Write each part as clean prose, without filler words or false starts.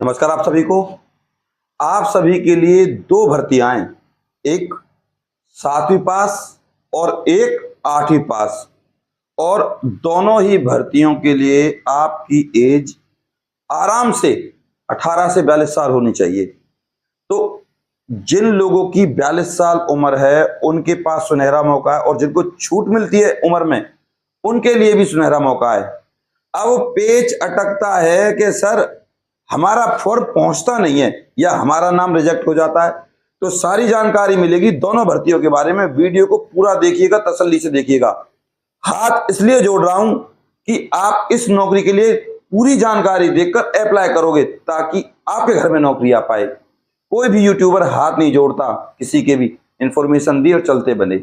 नमस्कार आप सभी को। आप सभी के लिए दो भर्तियां हैं, एक 7वीं पास और एक 8वीं पास। और दोनों ही भर्तियों के लिए आपकी एज आराम से 18 से 42 साल होनी चाहिए। तो जिन लोगों की 42 साल उम्र है उनके पास सुनहरा मौका है, और जिनको छूट मिलती है उम्र में उनके लिए भी सुनहरा मौका है। अब पेच अटकता है कि सर हमारा फॉर्म पहुंचता नहीं है या हमारा नाम रिजेक्ट हो जाता है। तो सारी जानकारी मिलेगी दोनों भर्तियों के बारे में। वीडियो को पूरा देखिएगा, तसल्ली से देखिएगा। हाथ इसलिए जोड़ रहा हूं कि आप इस नौकरी के लिए पूरी जानकारी देखकर अप्लाई करोगे ताकि आपके घर में नौकरी आ पाए। कोई भी यूट्यूबर हाथ नहीं जोड़ता किसी के भी इंफॉर्मेशन दी और चलते बने,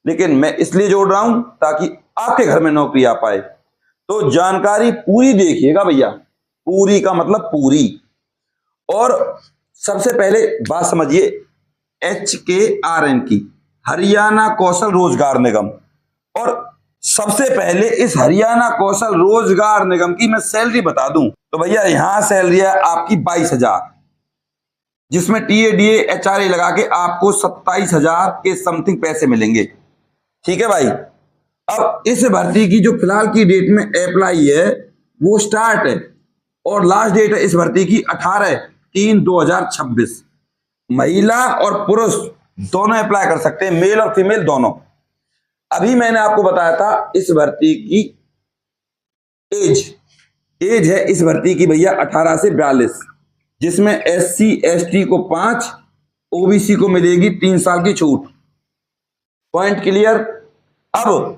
लेकिन मैं इसलिए जोड़ रहा हूं ताकि आपके घर में नौकरी आ पाए। तो जानकारी पूरी देखिएगा भैया, पूरी का मतलब पूरी। और सबसे पहले बात समझिए HKRN की, हरियाणा कौशल रोजगार निगम। और सबसे पहले इस हरियाणा कौशल रोजगार निगम की मैं सैलरी बता दूं तो भैया यहां सैलरी है आपकी 22,000, जिसमें TADA HRA लगा के आपको 27,000 के समथिंग पैसे मिलेंगे। ठीक है भाई। अब इस भर्ती की जो फिलहाल की डेट में अप्लाई है वो स्टार्ट है, और लास्ट डेट है इस भर्ती की 18/3/2026। महिला और पुरुष दोनों अप्लाई कर सकते हैं, मेल और फीमेल दोनों। अभी मैंने आपको बताया था इस भर्ती की एज है इस भर्ती की भैया 18 से 42, जिसमें SC ST को 5, OBC को मिलेगी 3 साल की छूट। Point clear. अब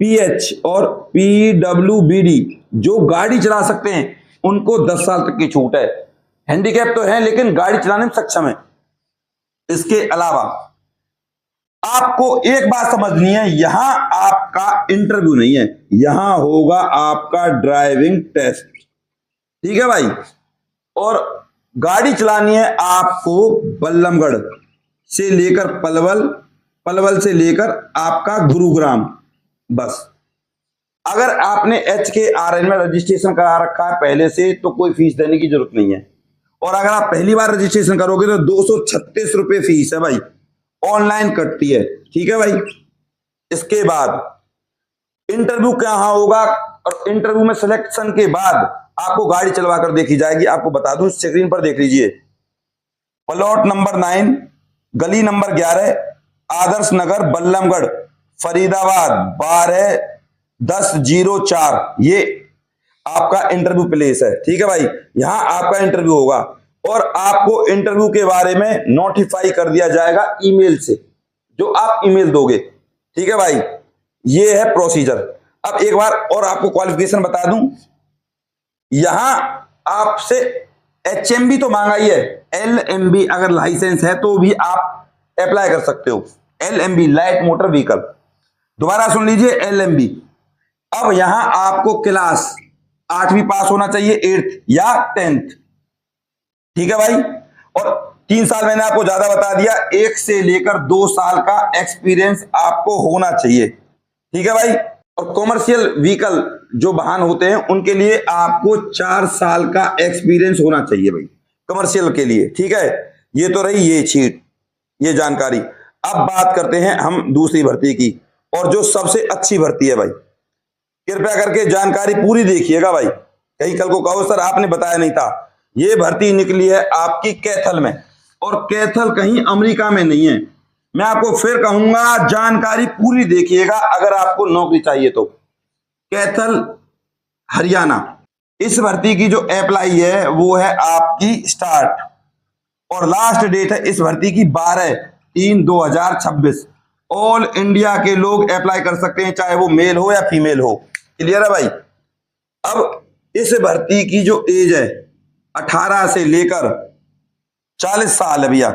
PH और PWBD जो गाड़ी चला सकते हैं उनको 10 साल तक की छूट है। हैंडीकैप तो है लेकिन गाड़ी चलाने में सक्षम है। इसके अलावा आपको एक बात समझनी है, यहां आपका इंटरव्यू नहीं है, यहां होगा आपका ड्राइविंग टेस्ट। ठीक है भाई। और गाड़ी चलानी है आपको बल्लमगढ़ से लेकर पलवल, पलवल से लेकर आपका गुरुग्राम। बस अगर आपने HKRN में रजिस्ट्रेशन करा रखा है पहले से तो कोई फीस देने की जरूरत नहीं है। और अगर आप पहली बार रजिस्ट्रेशन करोगे तो 236 रुपए फीस है भाई, ऑनलाइन कटती है। ठीक है भाई। इसके बाद इंटरव्यू कहाँ होगा, और इंटरव्यू में सिलेक्शन के बाद आपको गाड़ी चलवा कर देखी जाएगी। आपको बता दूं, स्क्रीन पर देख लीजिए, प्लॉट नंबर 9, गली नंबर 11, आदर्श नगर, बल्लमगढ़, फरीदाबाद 12/10/04, ये आपका इंटरव्यू प्लेस है। ठीक है भाई। यहां आपका इंटरव्यू होगा और आपको इंटरव्यू के बारे में नोटिफाई कर दिया जाएगा ईमेल से, जो आप ईमेल दोगे। ठीक है भाई। ये है प्रोसीजर। अब एक बार और आपको क्वालिफिकेशन बता दूं, यहां आपसे HMB तो मांगा ही है, LMB अगर लाइसेंस है तो भी आप अप्लाई कर सकते हो। LMB लाइट मोटर व्हीकल, दोबारा सुन लीजिए, LMB। अब यहां आपको क्लास 8वीं पास होना चाहिए, 8th या 10th। ठीक है भाई। और 3 साल मैंने आपको ज्यादा बता दिया, 1 से लेकर 2 साल का एक्सपीरियंस आपको होना चाहिए। ठीक है भाई। और कॉमर्शियल व्हीकल जो वाहन होते हैं उनके लिए आपको 4 साल का एक्सपीरियंस होना चाहिए भाई, कमर्शियल के लिए। ठीक है। ये तो रही ये शीट, ये जानकारी। अब बात करते हैं हम दूसरी भर्ती की, और जो सबसे अच्छी भर्ती है भाई। कृपया करके जानकारी पूरी देखिएगा भाई, कहीं कल को कहो सर आपने बताया नहीं था। ये भर्ती निकली है आपकी कैथल में, और कैथल कहीं अमेरिका में नहीं है। मैं आपको फिर कहूंगा जानकारी पूरी देखिएगा अगर आपको नौकरी चाहिए तो। कैथल हरियाणा। इस भर्ती की जो अप्लाई है वो है आपकी स्टार्ट, और लास्ट डेट है इस भर्ती की 12/3/2026। ऑल इंडिया के लोग अप्लाई कर सकते हैं, चाहे वो मेल हो या फीमेल हो। क्लियर है भाई। अब इस भर्ती की जो एज है 18 से लेकर 40 साल है भैया,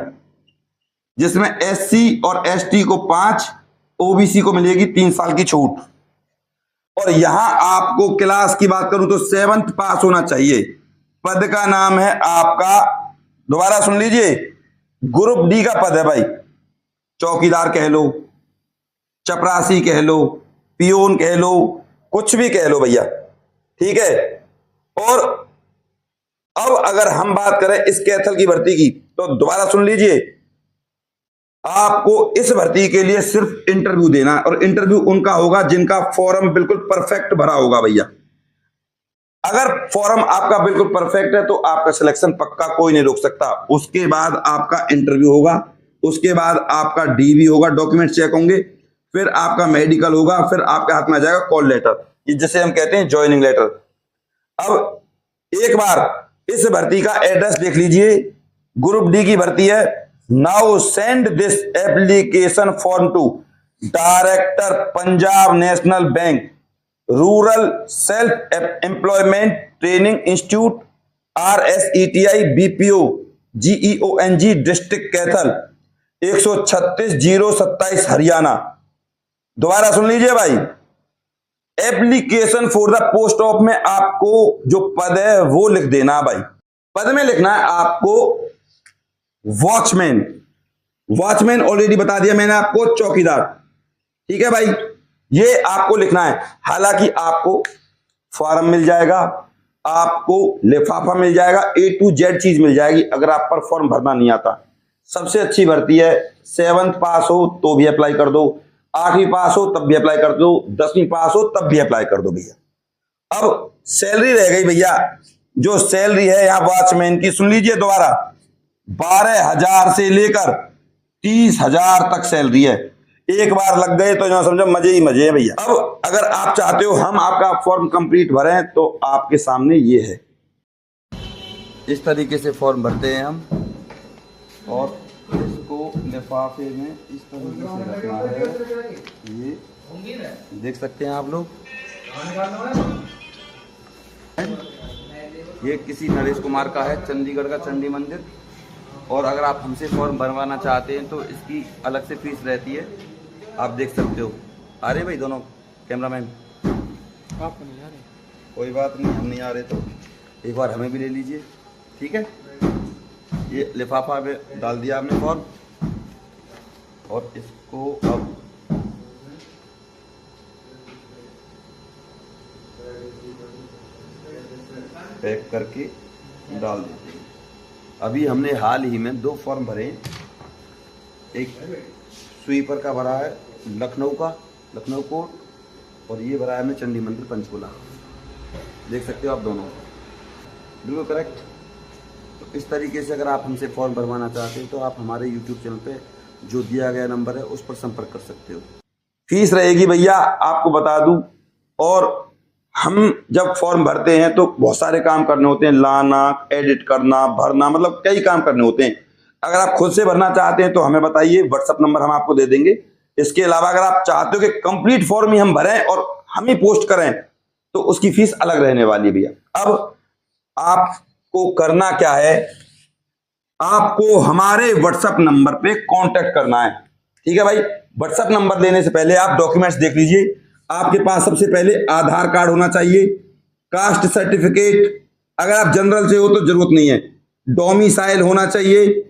जिसमें SC और ST को 5, OBC को मिलेगी 3 साल की छूट। और यहां आपको क्लास की बात करूं तो 7th पास होना चाहिए। पद का नाम है आपका, दोबारा सुन लीजिए, ग्रुप D का पद है भाई। चौकीदार कह लो, चपरासी कह लो, पियोन कह लो, कुछ भी कह लो भैया। ठीक है। और अब अगर हम बात करें इस कैथल की भर्ती की तो दोबारा सुन लीजिए, आपको इस भर्ती के लिए सिर्फ इंटरव्यू देना है और इंटरव्यू उनका होगा जिनका फॉर्म बिल्कुल परफेक्ट भरा होगा भैया। अगर फॉर्म आपका बिल्कुल परफेक्ट है तो आपका सिलेक्शन पक्का, कोई नहीं रोक सकता। उसके बाद आपका इंटरव्यू होगा, उसके बाद आपका डीवी होगा, डॉक्यूमेंट चेक होंगे, फिर आपका मेडिकल होगा, फिर आपके हाथ में आ जाएगा कॉल लेटर, जिसे हम कहते हैं ज्वाइनिंग लेटर। अब एक बार इस भर्ती का एड्रेस देख लीजिए, ग्रुप डी की भर्ती है। Now send this application form to director Punjab national bank rural self employment training institute RSETI BPO GEONG district Kaithal 136 Haryana. दोबारा सुन लीजिए भाई, application for the post of में आपको जो पद है वो लिख देना भाई। पद में लिखना है आपको वॉचमैन। वॉचमैन ऑलरेडी बता दिया मैंने आपको, चौकीदार। ठीक है भाई, ये आपको लिखना है। हालांकि आपको फॉर्म मिल जाएगा, आपको लिफाफा मिल जाएगा, A to Z चीज मिल जाएगी अगर आप पर फॉर्म भरना नहीं आता। सबसे अच्छी भर्ती है, 7th पास हो तो भी अप्लाई कर दो, 8वीं पास हो तब भी अप्लाई कर दो, 10वीं पास हो तब भी अप्लाई कर दो भैया। अब सैलरी रह गई भैया, जो सैलरी है यहाँ वॉचमैन की, सुन लीजिए दोबारा, 12,000 से लेकर 30,000 तक सैलरी है। एक बार लग गए तो जो समझो मजे ही मजे हैं भैया। अब अगर आप चाहते हो हम आपका फॉर्म कंप्लीट भरें तो आपके सामने ये है, इस तरीके से फॉर्म भरते हैं हम और इसको लिफाफे में इस तरीके से रखना है। ये देख सकते हैं आप लोग, ये किसी नरेश कुमार का है, चंडीगढ़ का चंडी मंदिर। और अगर आप हमसे फॉर्म भरवाना चाहते हैं तो इसकी अलग से फीस रहती है, आप देख सकते हो। आ रहे भाई दोनों कैमरामैन? आप नहीं आ रहे, कोई बात नहीं, हम नहीं आ रहे तो एक बार हमें भी ले लीजिए, ठीक है। ये लिफाफा में डाल दिया आपने फॉर्म और इसको अब पैक करके डाल दीजिए। अभी हमने हाल ही में 2 फॉर्म भरे, एक स्वीपर का भरा है लखनऊ का, लखनऊ कोर्ट, और ये भरा है हमने चंडी मंदिर पंचकुला। देख सकते हो आप दोनों, बिल्कुल करेक्ट। तो इस तरीके से अगर आप हमसे फॉर्म भरवाना चाहते हैं तो आप हमारे YouTube चैनल पे जो दिया गया नंबर है उस पर संपर्क कर सकते हो। फीस रहेगी भैया, आपको बता दूं, और हम जब फॉर्म भरते हैं तो बहुत सारे काम करने होते हैं, लाना, एडिट करना, भरना, मतलब कई काम करने होते हैं। अगर आप खुद से भरना चाहते हैं तो हमें बताइए, व्हाट्सएप नंबर हम आपको दे देंगे। इसके अलावा अगर आप चाहते हो कि कंप्लीट फॉर्म ही हम भरें और हम ही पोस्ट करें तो उसकी फीस अलग रहने वाली है भैया। अब आपको करना क्या है, आपको हमारे व्हाट्सएप नंबर पे कांटेक्ट करना है, ठीक है भाई। व्हाट्सएप नंबर देने से पहले आप डॉक्यूमेंट्स देख लीजिए। आपके पास सबसे पहले आधार कार्ड होना चाहिए, कास्ट सर्टिफिकेट, अगर आप जनरल से हो तो जरूरत नहीं है, डोमिसाइल होना चाहिए,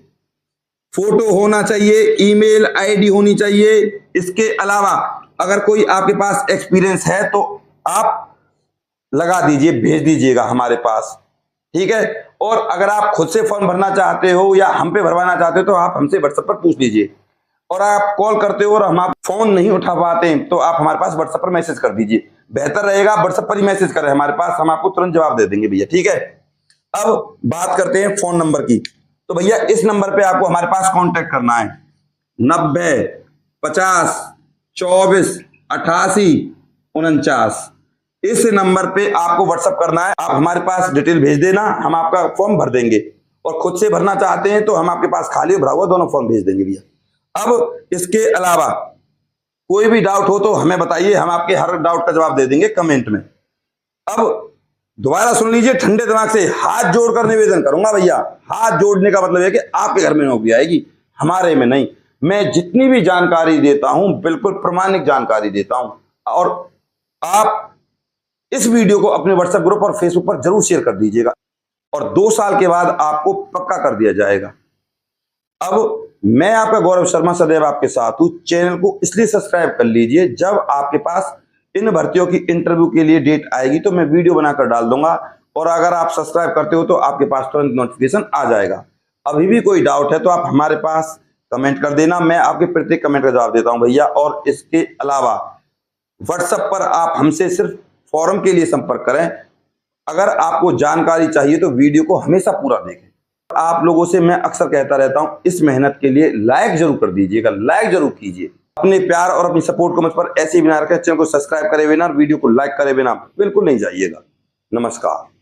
फोटो होना चाहिए, ईमेल आईडी होनी चाहिए। इसके अलावा अगर कोई आपके पास एक्सपीरियंस है तो आप लगा दीजिए, भेज दीजिएगा हमारे पास, ठीक है। और अगर आप खुद से फॉर्म भरना चाहते हो या हम पे भरवाना चाहते हो तो आप हमसे व्हाट्सएप पर पूछ लीजिए। और आप कॉल करते हो और हम आप फोन नहीं उठा पाते हैं तो आप हमारे पास व्हाट्सएप पर मैसेज कर दीजिए। बेहतर रहेगा व्हाट्सएप पर ही मैसेज करें हमारे पास, हम आपको तुरंत जवाब दे देंगे भैया, ठीक है। अब बात करते हैं फोन नंबर की। तो भैया इस नंबर पे आपको हमारे पास कांटेक्ट करना है, 90 50 24 88 49। इस नंबर पे आपको व्हाट्सएप करना है, आप हमारे पास डिटेल भेज देना, हम आपका फॉर्म भर देंगे। और खुद से भरना चाहते हैं तो हम आपके पास खाली भरा हुआ दोनों फॉर्म भेज देंगे भैया। अब इसके अलावा कोई भी डाउट हो तो हमें बताइए, हम आपके हर डाउट का जवाब दे देंगे कमेंट में। अब दोबारा सुन लीजिए ठंडे दिमाग से, हाथ जोड़कर निवेदन करूंगा भैया। हाथ जोड़ने का मतलब है कि आपके घर में नौकरी आएगी, हमारे में नहीं। मैं जितनी भी जानकारी देता हूं बिल्कुल प्रामाणिक जानकारी देता हूं। और आप इस वीडियो को अपने व्हाट्सएप ग्रुप और फेसबुक पर जरूर शेयर कर दीजिएगा और 2 साल के बाद आपको पक्का कर दिया जाएगा। अब मैं आपका गौरव शर्मा सदैव आपके साथ हूं। चैनल को इसलिए सब्सक्राइब कर लीजिए, जब आपके पास इन भर्तियों की इंटरव्यू के लिए डेट आएगी तो मैं वीडियो बनाकर डाल दूंगा और अगर आप सब्सक्राइब करते हो तो आपके पास तुरंत नोटिफिकेशन आ जाएगा। अभी भी कोई डाउट है तो आप हमारे पास कमेंट कर देना, मैं आपके प्रत्येक कमेंट का जवाब देता हूं भैया। और इसके अलावा व्हाट्सएप पर आप हमसे सिर्फ फॉरम के लिए संपर्क करें। अगर आपको जानकारी चाहिए तो वीडियो को हमेशा पूरा देखें। आप लोगों से मैं अक्सर कहता रहता हूं, इस मेहनत के लिए लाइक जरूर कर दीजिएगा, लाइक जरूर कीजिए। अपने प्यार और अपनी सपोर्ट को मुझ पर ऐसे ही बना रखें। चैनल को सब्सक्राइब करे बिना, वीडियो को लाइक करे बिना बिल्कुल नहीं जाइएगा। नमस्कार।